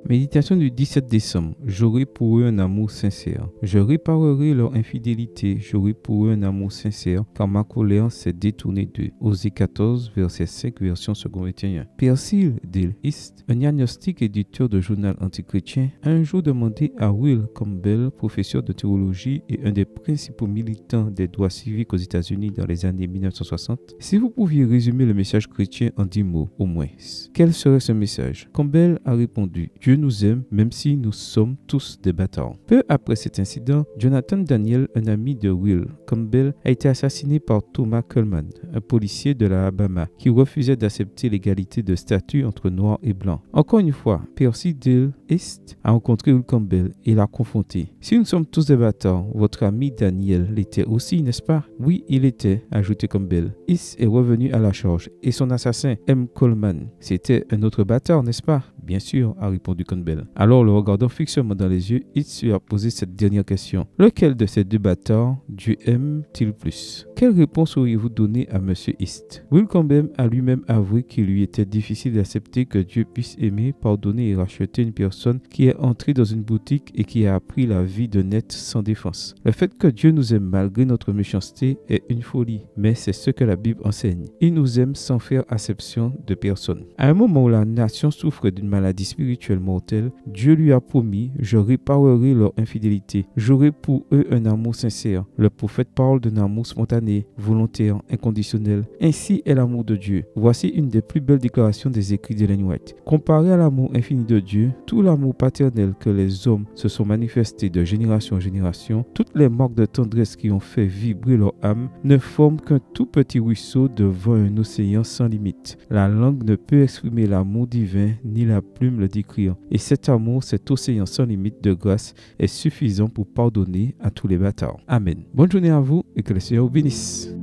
Méditation du 17 décembre. J'aurai pour eux un amour sincère. Je réparerai leur infidélité. J'aurai pour eux un amour sincère, car ma colère s'est détournée d'eux. Osée 14, verset 5, version second 21. Percy Dale East, un agnostique éditeur de journal antichrétien, a un jour demandé à Will Campbell, professeur de théologie et un des principaux militants des droits civiques aux États-Unis dans les années 1960, si vous pouviez résumer le message chrétien en 10 mots au moins. Quel serait ce message? Campbell a répondu: Dieu nous aime même si nous sommes tous des bâtards. Peu après cet incident, Jonathan Daniel, un ami de Will Campbell, a été assassiné par Thomas Coleman, un policier de l'Alabama qui refusait d'accepter l'égalité de statut entre noirs et blancs. Encore une fois, Percy Dale East a rencontré Will Campbell et l'a confronté. Si nous sommes tous des bâtards, votre ami Daniel l'était aussi, n'est-ce pas? Oui, il était, a ajouté Campbell. East est revenu à la charge et son assassin, M. Coleman, c'était un autre bâtard, n'est-ce pas? Bien sûr, a répondu Campbell. Alors, le regardant fixement dans les yeux, East lui a posé cette dernière question. Lequel de ces deux bâtards Dieu aime-t-il plus? Quelle réponse auriez-vous donnée à M. East? Will Campbell a lui-même avoué qu'il lui était difficile d'accepter que Dieu puisse aimer, pardonner et racheter une personne qui est entrée dans une boutique et qui a appris la vie de net sans défense. Le fait que Dieu nous aime malgré notre méchanceté est une folie, mais c'est ce que la Bible enseigne. Il nous aime sans faire acception de personne. À un moment où la nation souffre d'une maladie spirituelle mortelle, Dieu lui a promis: je réparerai leur infidélité. J'aurai pour eux un amour sincère. Le prophète parle d'un amour spontané, volontaire, inconditionnel. Ainsi est l'amour de Dieu. Voici une des plus belles déclarations des écrits d'Ellen White. Comparé à l'amour infini de Dieu, tout l'amour paternel que les hommes se sont manifestés de génération en génération, toutes les marques de tendresse qui ont fait vibrer leur âme, ne forment qu'un tout petit ruisseau devant un océan sans limite. La langue ne peut exprimer l'amour divin, ni la plume le décrire. Et cet amour, cet océan sans limite de grâce, est suffisant pour pardonner à tous les bâtards. Amen. Bonne journée à vous et que le Seigneur vous bénisse.